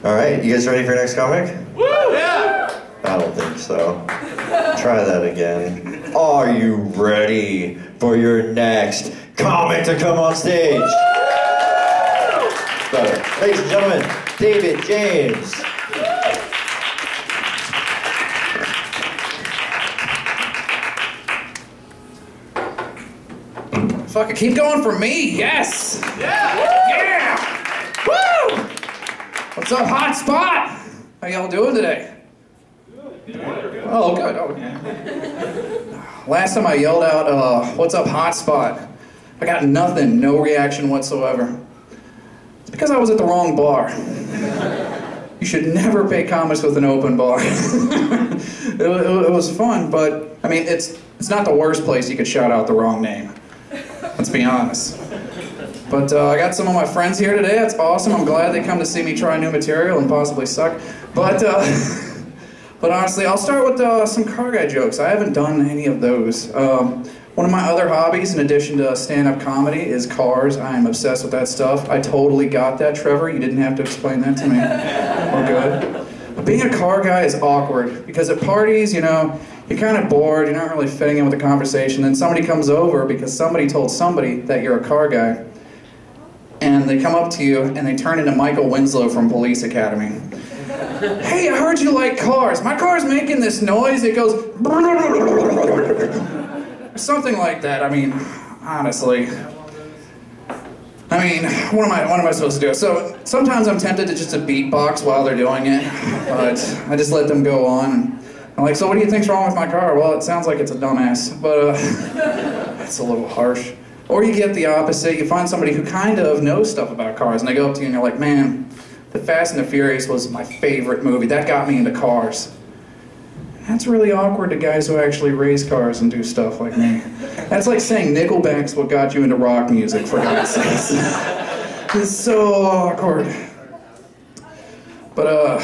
All right, you guys ready for your next comic? Woo! Yeah! I don't think so. Try that again. Are you ready for your next comic to come on stage? Better. Ladies and gentlemen, David James. Fuck it, keep going for me, yes! Yeah! Yeah! Woo! What's up, hot spot? How y'all doing today? Oh, good. Oh, yeah. Last time I yelled out, what's up, hot spot? I got nothing, no reaction whatsoever. It's because I was at the wrong bar. You should never pay comics with an open bar. It was fun, but, I mean, it's not the worst place you could shout out the wrong name. Let's be honest. But I got some of my friends here today. That's awesome. I'm glad they come to see me try new material and possibly suck. But honestly, I'll start with some car guy jokes. I haven't done any of those. One of my other hobbies, in addition to stand-up comedy, is cars. I am obsessed with that stuff. I totally got that, Trevor. You didn't have to explain that to me. We're good. But being a car guy is awkward, because at parties, you know, you're kind of bored, you're not really fitting in with the conversation, then somebody comes over because somebody told somebody that you're a car guy, and they come up to you and they turn into Michael Winslow from Police Academy. Hey, I heard you like cars. My car's making this noise. It goes... Something like that. I mean, honestly. I mean, what am I supposed to do? So, sometimes I'm tempted to just beatbox while they're doing it, but I just let them go on. I'm like, so what do you think's wrong with my car? Well, it sounds like it's a dumbass, but that's a little harsh. Or you get the opposite. You find somebody who kind of knows stuff about cars, and they go up to you and you're like, man, The Fast and the Furious was my favorite movie. That got me into cars. That's really awkward to guys who actually race cars and do stuff like me. That's like saying Nickelback's what got you into rock music, for God's sakes. It's so awkward. But,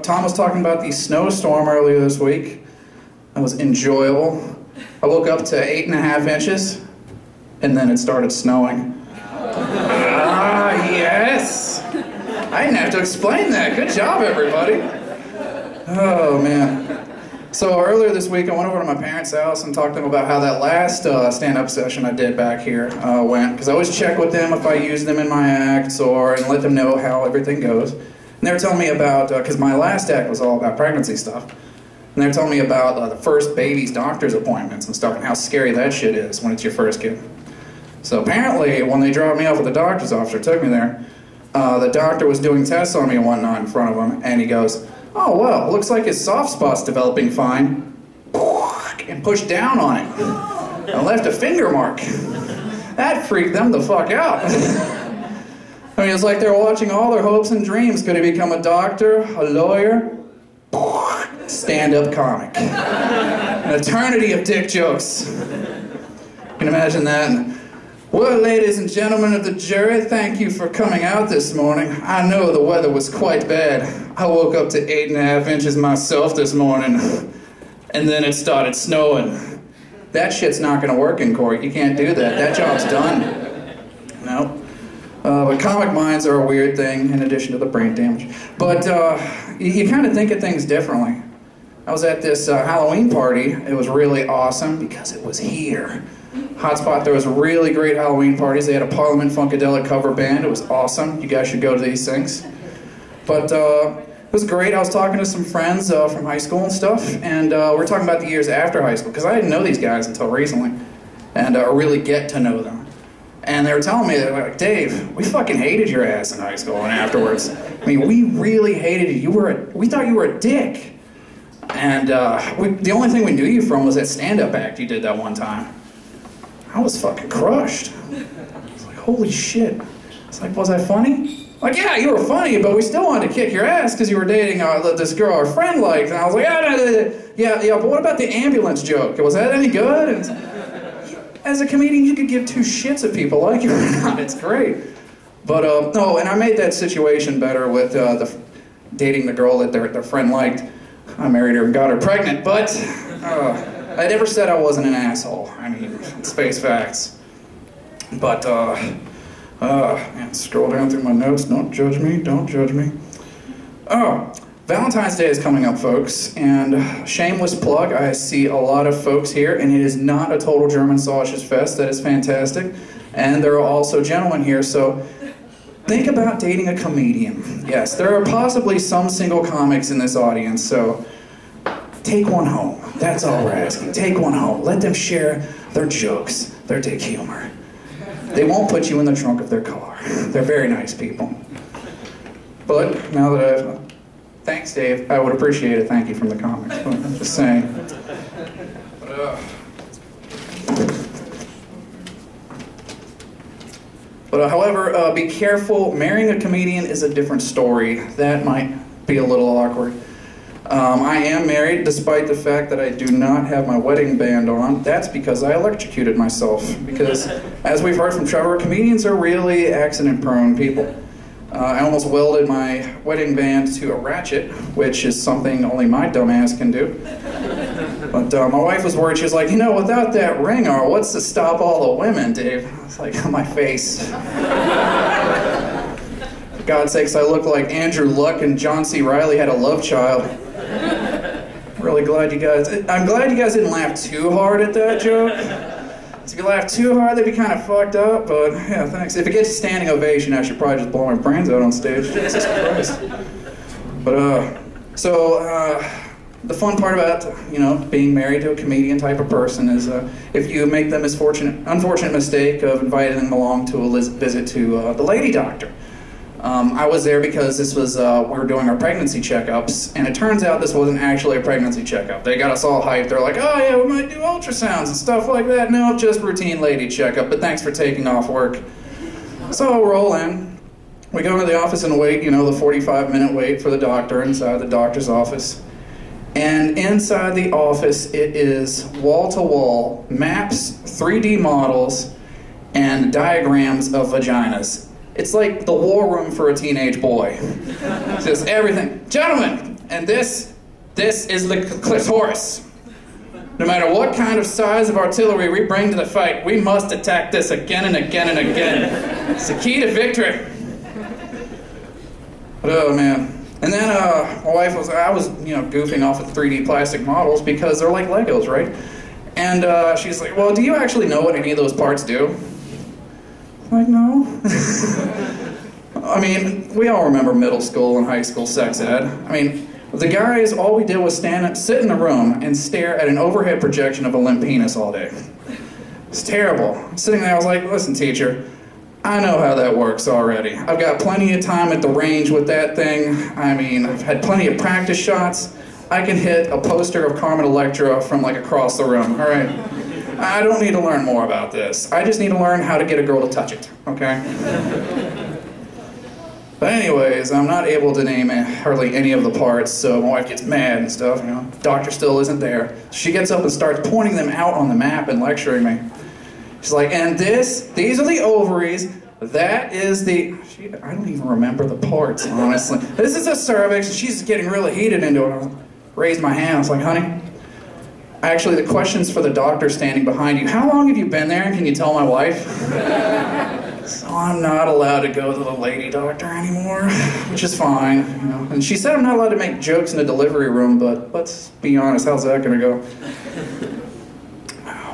Tom was talking about the snowstorm earlier this week. That was enjoyable. I woke up to 8.5 inches, and then it started snowing. Ah, yes! I didn't have to explain that. Good job, everybody. Oh, man. So earlier this week, I went over to my parents' house and talked to them about how that last stand-up session I did back here went. Because I always check with them if I use them in my acts and let them know how everything goes. And they were telling me about, because my last act was all about pregnancy stuff. And they were telling me about the first baby's doctor's appointments and stuff and how scary that shit is when it's your first kid. So apparently, when they dropped me off at the doctor's office or took me there, the doctor was doing tests on me and whatnot in front of him, and he goes, oh, well, looks like his soft spot's developing fine. And pushed down on it. And left a finger mark. That freaked them the fuck out. I mean, it's like they're watching all their hopes and dreams. Could he become a doctor, a lawyer, stand-up comic? An eternity of dick jokes. You can imagine that. Well, ladies and gentlemen of the jury, thank you for coming out this morning. I know the weather was quite bad. I woke up to 8.5 inches myself this morning, and then it started snowing. That shit's not gonna work in court. You can't do that. That job's done. No. But comic minds are a weird thing, in addition to the brain damage. But you kind of think of things differently. I was at this Halloween party. It was really awesome because it was here. Hotspot, there was really great Halloween parties. They had a Parliament Funkadelic cover band. It was awesome. You guys should go to these things. But it was great. I was talking to some friends from high school and stuff, and we were talking about the years after high school, because I didn't know these guys until recently, and really get to know them. And they were telling me, they were like, Dave, we fucking hated your ass in high school and afterwards. I mean, we really hated you. We thought you were a dick. And the only thing we knew you from was that stand-up act you did that one time. I was fucking crushed. I was like, holy shit. It's like, was I funny? Like, yeah, you were funny, but we still wanted to kick your ass because you were dating this girl our friend liked. And I was like, yeah, but what about the ambulance joke? Was that any good? And as a comedian, you could give two shits if people like you or not. It's great. But, no, and I made that situation better with dating the girl that their friend liked. I married her and got her pregnant, but I never said I wasn't an asshole. I mean, it's face facts. But Man, scroll down through my notes. Don't judge me. Don't judge me. Oh, Valentine's Day is coming up, folks, and shameless plug, I see a lot of folks here, and it is not a total German sausage fest. That is fantastic. And there are also gentlemen here, so think about dating a comedian. Yes, there are possibly some single comics in this audience, so take one home. That's all we're asking. Take one home. Let them share their jokes, their dick humor. They won't put you in the trunk of their car. They're very nice people. But now that I've... Thanks, Dave. I would appreciate a thank you from the comics. But I'm just saying. However, be careful. Marrying a comedian is a different story. That might be a little awkward. I am married, despite the fact that I do not have my wedding band on. That's because I electrocuted myself. Because, as we've heard from Trevor, comedians are really accident-prone people. I almost welded my wedding band to a ratchet, which is something only my dumbass can do. But my wife was worried. She was like, you know, without that ring, what's to stop all the women, Dave? I was like, my face. For God's sakes, I look like Andrew Luck and John C. Reilly had a love child. Really glad you guys... I'm glad you guys didn't laugh too hard at that joke. If you laugh too hard, they'd be kind of fucked up, but yeah, thanks. If it gets a standing ovation, I should probably just blow my brains out on stage. Jesus Christ. But, the fun part about, you know, being married to a comedian type of person is if you make the unfortunate mistake of inviting them along to a visit to the lady doctor. I was there because this was, we were doing our pregnancy checkups, and it turns out this wasn't actually a pregnancy checkup. They got us all hyped. They're like, oh yeah, we might do ultrasounds and stuff like that. No, just routine lady checkup, but thanks for taking off work. So roll in. We go into the office and wait, you know, the 45-minute wait for the doctor inside the doctor's office. And inside the office, it is wall-to-wall maps, 3D models, and diagrams of vaginas. It's like the war room for a teenage boy. Just everything. Gentlemen, and this is the clitoris. No matter what kind of size of artillery we bring to the fight, we must attack this again and again and again. It's the key to victory. But, oh man. And then my wife I was, you know, goofing off with 3D plastic models because they're like Legos, right? And she's like, well, do you actually know what any of those parts do? I'm like, no. I mean, we all remember middle school and high school sex ed. I mean, the guys, all we did was sit in a room and stare at an overhead projection of a limp penis all day. It's terrible. Sitting there, I was like, listen, teacher, I know how that works already. I've got plenty of time at the range with that thing. I mean, I've had plenty of practice shots. I can hit a poster of Carmen Electra from like across the room, all right? I don't need to learn more about this. I just need to learn how to get a girl to touch it, okay? But anyways, I'm not able to name hardly any of the parts, so my wife gets mad and stuff, you know. Doctor still isn't there. She gets up and starts pointing them out on the map and lecturing me. She's like, and these are the ovaries, that is the... I don't even remember the parts, honestly. This is the cervix, and she's getting really heated into it. I raised my hand, I was like, honey, actually, the question's for the doctor standing behind you. How long have you been there, and can you tell my wife? So I'm not allowed to go to the lady doctor anymore, which is fine, you know. And she said I'm not allowed to make jokes in the delivery room, but let's be honest, how's that gonna go?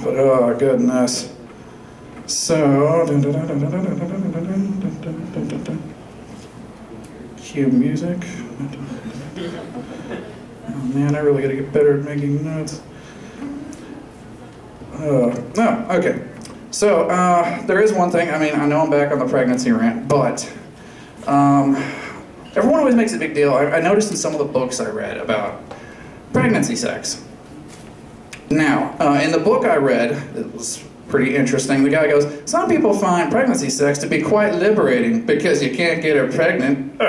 But oh, goodness. So... Cue music. Oh man, I really gotta get better at making notes. No, okay. So, there is one thing, I mean, I know I'm back on the pregnancy rant, but everyone always makes a big deal. I noticed in some of the books I read about pregnancy sex. Now, in the book I read, it was pretty interesting. The guy goes, some people find pregnancy sex to be quite liberating because you can't get her pregnant.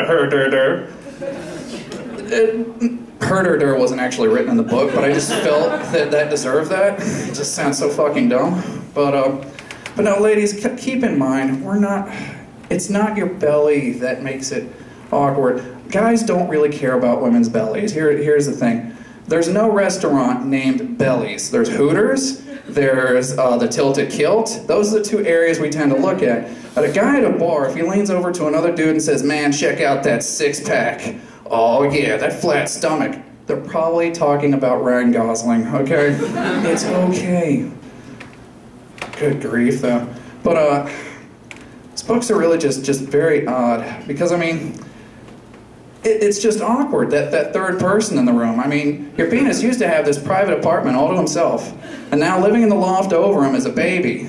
Herder wasn't actually written in the book, but I just felt that deserved that. It just sounds so fucking dumb. But no, ladies, keep in mind, it's not your belly that makes it awkward. Guys don't really care about women's bellies. Here's the thing. There's no restaurant named Bellies. There's Hooters, There's the tilted kilt. Those are the two areas we tend to look at. But a guy at a bar, if he leans over to another dude and says, "Man, check out that six-pack. Oh yeah, that flat stomach." They're probably talking about Ryan Gosling, okay? It's okay. Good grief, though. But, these books are really just very odd. Because, I mean, it's just awkward, that third person in the room. I mean, your penis used to have this private apartment all to himself. And now living in the loft over him is a baby.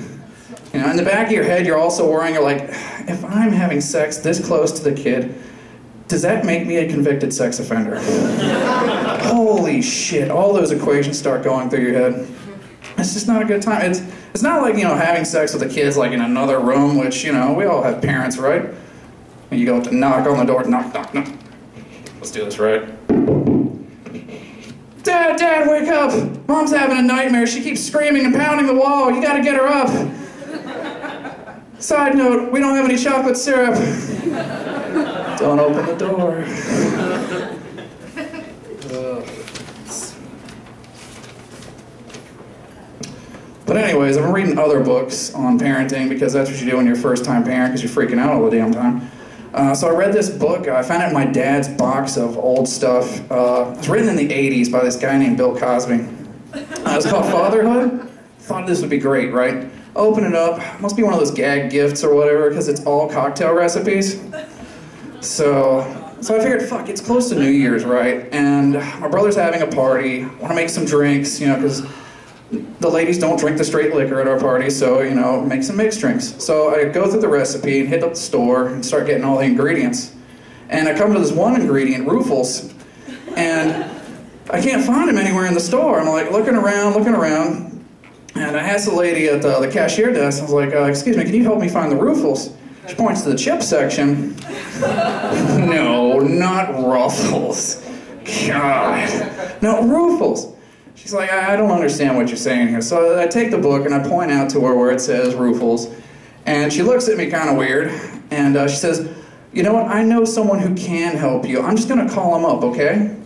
You know, in the back of your head, you're also worrying, you're like, if I'm having sex this close to the kid, does that make me a convicted sex offender? Holy shit, all those equations start going through your head. It's just not a good time. It's not like, you know, having sex with the kids like in another room, which, you know, we all have parents, right? And you go to knock on the door, knock, knock, knock. Let's do this, right? Dad, wake up! Mom's having a nightmare. She keeps screaming and pounding the wall. You gotta get her up. Side note, we don't have any chocolate syrup. Don't open the door. But anyways, I've been reading other books on parenting because that's what you do when you're a first-time parent because you're freaking out all the damn time. So I read this book. I found it in my dad's box of old stuff. It was written in the 80s by this guy named Bill Cosby. It's called Fatherhood. Thought this would be great, right? Open it up. Must be one of those gag gifts or whatever because it's all cocktail recipes. So I figured, fuck, it's close to New Year's, right? And my brother's having a party. Want to make some drinks, you know, because the ladies don't drink the straight liquor at our party, so, you know, make some mixed drinks. So I go through the recipe and hit up the store and start getting all the ingredients. And I come to this one ingredient, Ruffles, and I can't find them anywhere in the store. I'm like looking around, and I asked the lady at the cashier desk, I was like, excuse me, can you help me find the Ruffles? She points to the chip section. No, not Ruffles. God. No, Ruffles. She's like, I don't understand what you're saying here. So I take the book and I point out to her where it says Ruffles. And she looks at me kind of weird. And she says, you know what, I know someone who can help you. I'm just going to call him up, okay?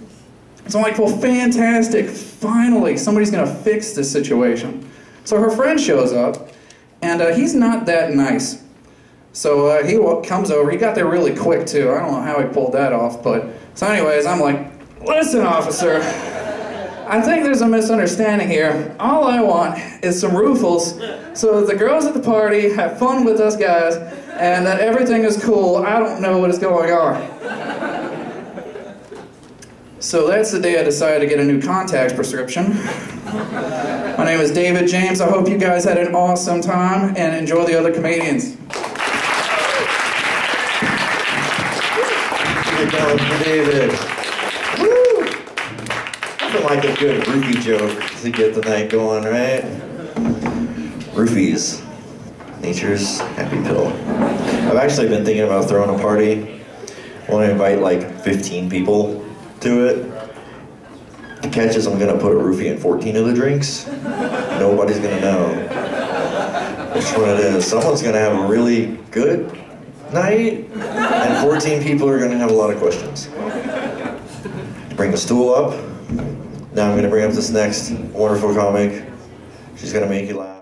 So I'm like, well, fantastic. Finally, somebody's going to fix this situation. So her friend shows up. And he's not that nice. So he comes over. He got there really quick, too. I don't know how he pulled that off. So anyways, I'm like, listen, officer. I think there's a misunderstanding here. All I want is some Ruffles so that the girls at the party have fun with us guys and that everything is cool. I don't know what is going on. So that's the day I decided to get a new contacts prescription. My name is David James. I hope you guys had an awesome time and enjoy the other comedians. Good going for David. Nothing like a good roofie joke to get the night going, right? Roofies, nature's happy pill. I've actually been thinking about throwing a party. I want to invite like 15 people to it. The catch is I'm going to put a roofie in 14 of the drinks. Nobody's going to know which one it is. Someone's going to have a really good night, and 14 people are going to have a lot of questions. Bring the stool up. Now I'm going to bring up this next wonderful comic. She's going to make you laugh.